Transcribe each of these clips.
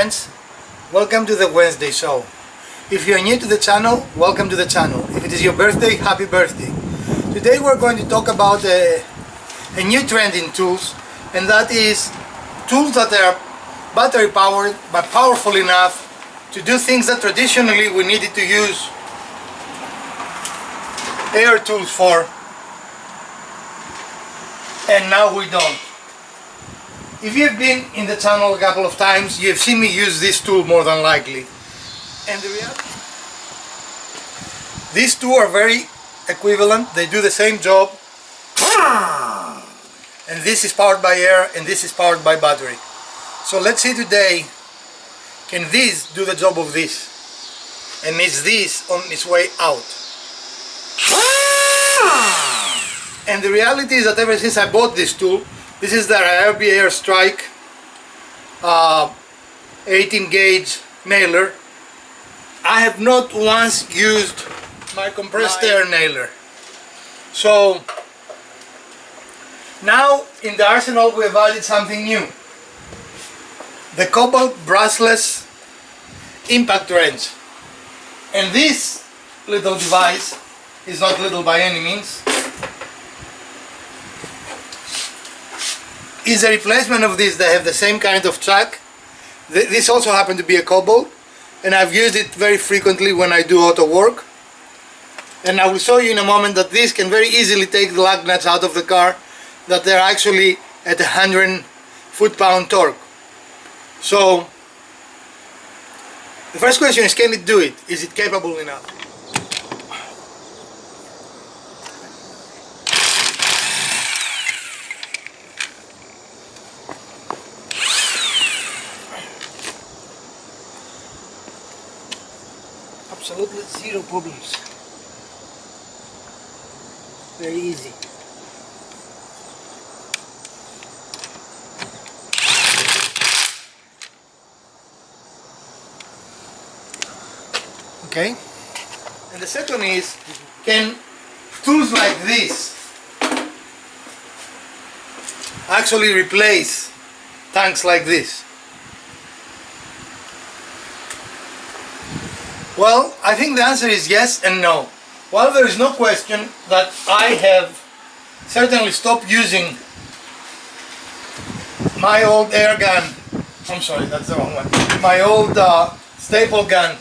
friends, welcome to the Wednesday show. If you are new to the channel, welcome to the channel. If it is your birthday, happy birthday. Today we're going to talk about a new trend in tools, and that is tools that are battery powered but powerful enough to do things that traditionally we needed to use air tools for, and now we don't. If you've been in the channel a couple of times, you've seen me use this tool more than likely. And these two are very equivalent, they do the same job. And this is powered by air and this is powered by battery. So let's see today, can this do the job of this? And is this on its way out? And the reality is that ever since I bought this tool, this is the Ryobi Air Strike 18 gauge nailer, I have not once used my compressed air nailer. So now in the arsenal we have added something new. The cobalt brushless impact wrench. And this little device is not little by any means. Is a replacement of this. They have the same kind of chuck. This also happened to be a cobalt, and I've used it very frequently when I do auto work. And I will show you in a moment that this can very easily take the lug nuts out of the car, that they're actually at 100 foot-pound torque. So the first question is, can it do it? Is it capable enough? Absolutely zero problems. Very easy. Okay. And the second is, can tools like this actually replace tanks like this? Well, I think the answer is yes and no. While there is no question that I have certainly stopped using my old air gun, I'm sorry, that's the wrong one, my old staple gun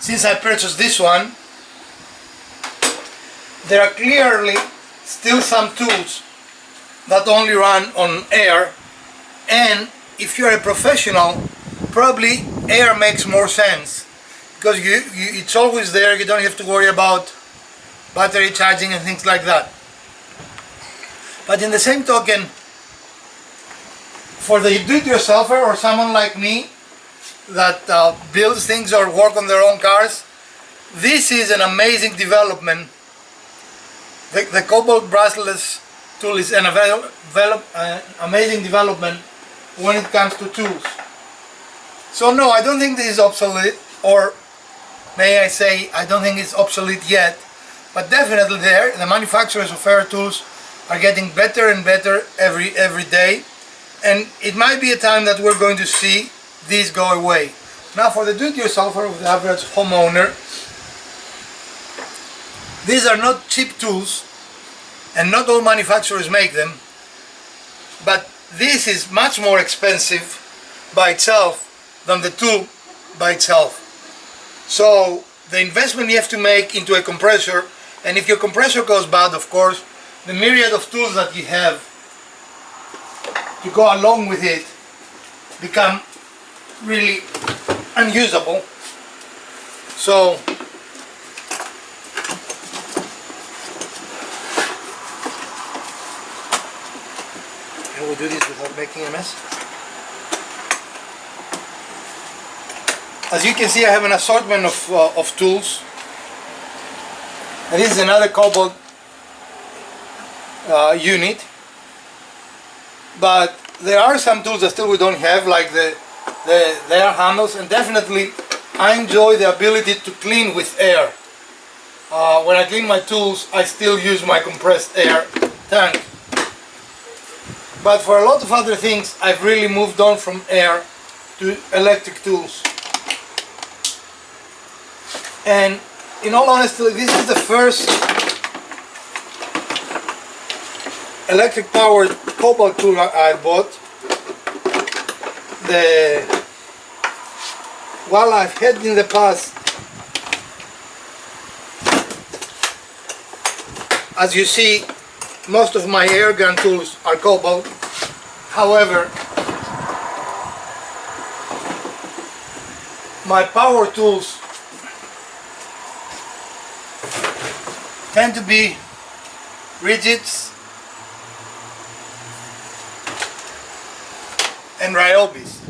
since I purchased this one, there are clearly still some tools that only run on air, and if you're a professional, probably air makes more sense. Because it's always there, you don't have to worry about battery charging and things like that. But in the same token, for the do-it-yourselfer or someone like me that builds things or work on their own cars, this is an amazing development. The cobalt brushless tool is an amazing development when it comes to tools. So no, I don't think this is obsolete, or may I say, I don't think it's obsolete yet, but definitely the manufacturers of air tools are getting better and better every day, and it might be a time that we're going to see these go away. Now for the do-it-yourselfer of the average homeowner, these are not cheap tools, and not all manufacturers make them, but this is much more expensive by itself than the tool by itself. So the investment you have to make into a compressor, and if your compressor goes bad, of course, the myriad of tools that you have to go along with it become really unusable. So I will do this without making a mess. As you can see, I have an assortment of tools. And this is another cobalt unit. But there are some tools that still we don't have, like the air handles, and definitely I enjoy the ability to clean with air. When I clean my tools, I still use my compressed air tank. But for a lot of other things, I've really moved on from air to electric tools. And in all honesty, this is the first electric powered cobalt tool I bought. While I've had in the past, as you see, most of my air gun tools are cobalt. However, my power tools tend to be rigids and ryobis.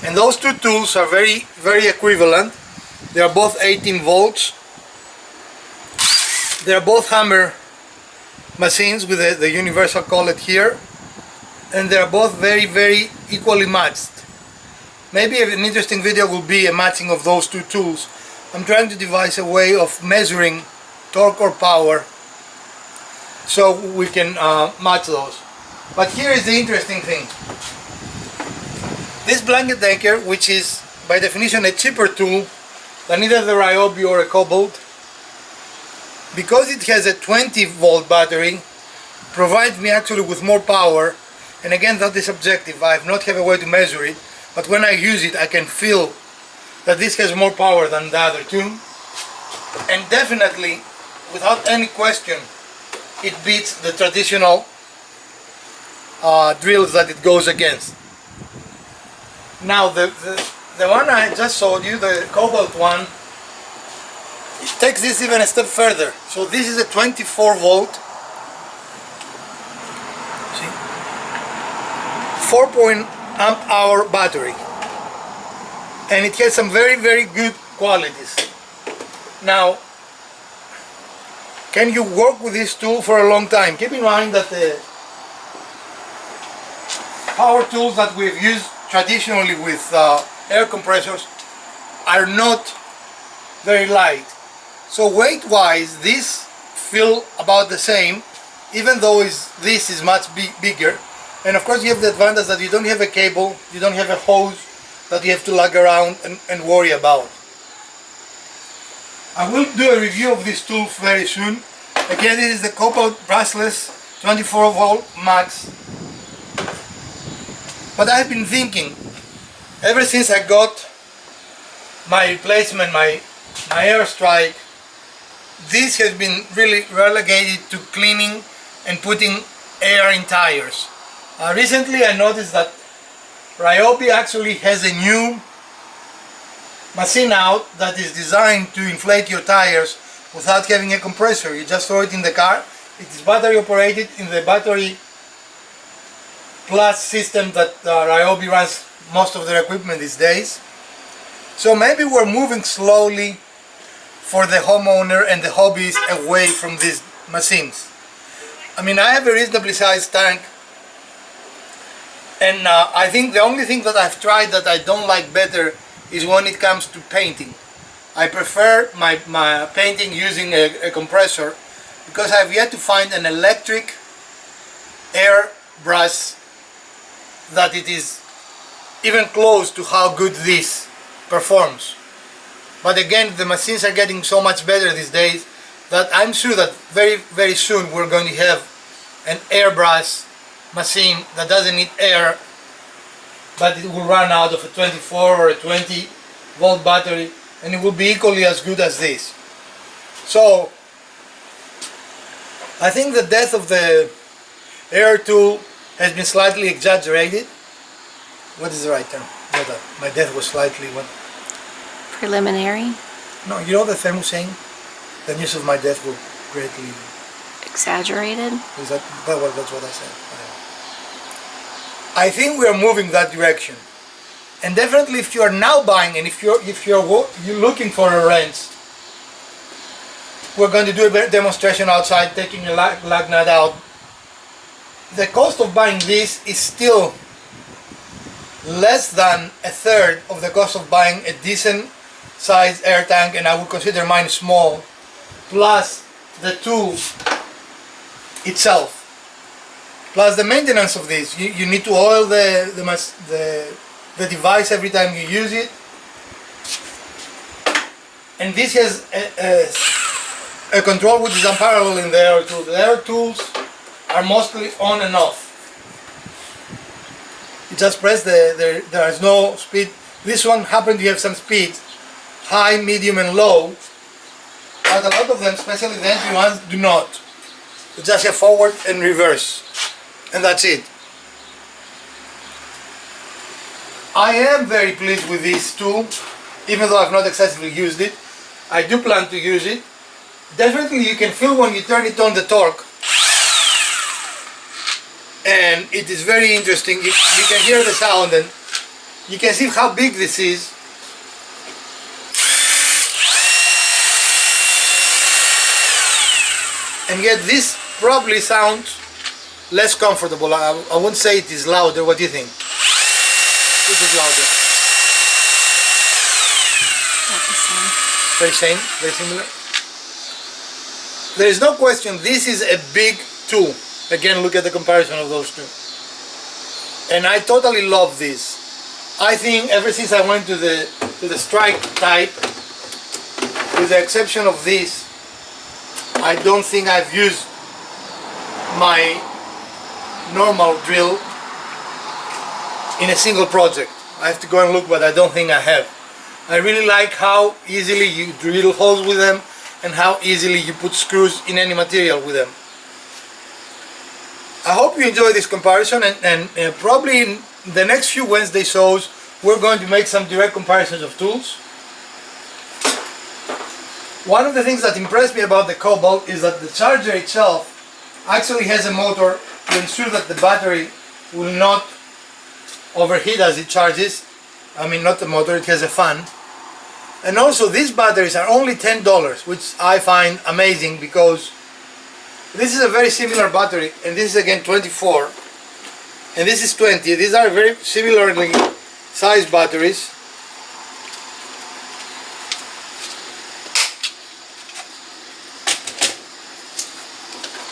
And those two tools are very, very equivalent. They are both 18 volts. They are both hammer machines with the universal collet here. And they are both very, very equally matched. Maybe an interesting video will be a matching of those two tools. I'm trying to devise a way of measuring torque or power so we can match those. But here is the interesting thing. This blanket decker, which is by definition a cheaper tool than either the Ryobi or a Cobalt, because it has a 20 volt battery, provides me actually with more power. And again, that is subjective. I have not have a way to measure it, but when I use it I can feel that this has more power than the other two, and definitely, without any question, it beats the traditional drills that it goes against. Now the one I just showed you, the Cobalt one, it takes this even a step further. So this is a 24 volt, see, 4.amp-hour battery. And it has some very, very good qualities. Now, can you work with this tool for a long time? Keep in mind that the power tools that we've used traditionally with air compressors are not very light. So weight-wise, these feel about the same, even though this is much bigger. And of course you have the advantage that you don't have a cable, you don't have a hose that you have to lug around and worry about. I will do a review of this tool very soon. Again, this is the Cobalt brushless 24 volt max. But I've been thinking, ever since I got my replacement, my Airstrike, this has been really relegated to cleaning and putting air in tires. Recently I noticed that Ryobi actually has a new machine out that is designed to inflate your tires without having a compressor. You just throw it in the car. It is battery operated in the battery plus system that Ryobi runs most of their equipment these days. So maybe we're moving slowly for the homeowner and the hobbyist away from these machines. I mean, I have a reasonably sized tank, and I think the only thing that I've tried that I don't like better is when it comes to painting. I prefer my painting using a compressor, because I've yet to find an electric air brush that it is even close to how good this performs. But again, the machines are getting so much better these days that I'm sure that very, very soon we're going to have an airbrush machine that doesn't need air, but it will run out of a 24 or a 20 volt battery, and it will be equally as good as this. So I think the death of the air tool has been slightly exaggerated. What is the right term? My death was slightly what? Preliminary? No, you know the famous saying? The news of my death will greatly... Exaggerated? Is that, well, that's what I said. I think we are moving that direction. And definitely if you are now buying, and if you're looking for a wrench, we're going to do a demonstration outside, taking a lug nut out. The cost of buying this is still less than a third of the cost of buying a decent sized air tank, and I would consider mine small, plus the tool itself. Plus the maintenance of this. You need to oil the device every time you use it. And this has a control which is unparalleled in the air tools. The air tools are mostly on and off. You just press there is no speed. This one happens to have some speed, high, medium and low, but a lot of them, especially the entry ones, do not. You just have forward and reverse, and that's it. I am very pleased with this tool, even though I've not excessively used it. I do plan to use it. Definitely you can feel when you turn it on the torque, and it is very interesting. You can hear the sound and you can see how big this is. And yet this probably sounds less comfortable. I wouldn't say it is louder. What do you think? Which is louder? Very same, very similar. There is no question this is a big tool. Again, look at the comparison of those two. And I totally love this. I think ever since I went to the strike type, with the exception of this, I don't think I've used my normal drill in a single project. I have to go and look, but I don't think I have. I really like how easily you drill holes with them and how easily you put screws in any material with them. I hope you enjoy this comparison, and probably in the next few Wednesday shows we're going to make some direct comparisons of tools. One of the things that impressed me about the Cobalt is that the charger itself actually has a motor to ensure that the battery will not overheat as it charges. I mean, not the motor, it has a fan. And also these batteries are only $10, which I find amazing, because this is a very similar battery, and this is again 24, and this is 20. These are very similarly sized batteries.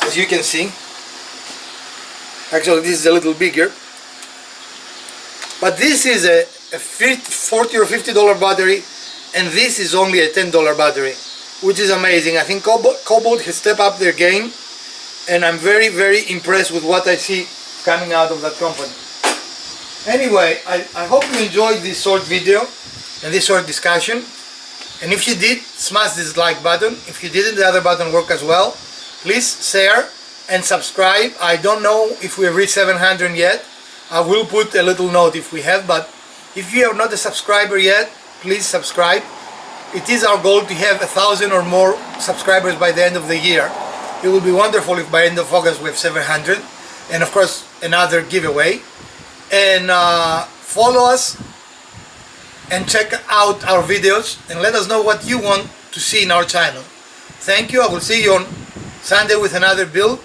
As you can see, actually this is a little bigger, but this is a $40 or $50 battery, and this is only a $10 battery, which is amazing. I think Cobalt has stepped up their game, and I'm very, very impressed with what I see coming out of that company. Anyway, I hope you enjoyed this short video and this short discussion, and if you did, smash this like button. If you didn't, the other button work as well. Please share and subscribe. I don't know if we have reached 700 yet. I will put a little note if we have, but if you are not a subscriber yet, please subscribe. It is our goal to have 1,000 or more subscribers by the end of the year. It will be wonderful if by end of August we have 700, and of course another giveaway. And follow us and check out our videos and let us know what you want to see in our channel. Thank you. I will see you on Sunday with another build,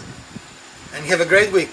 and have a great week.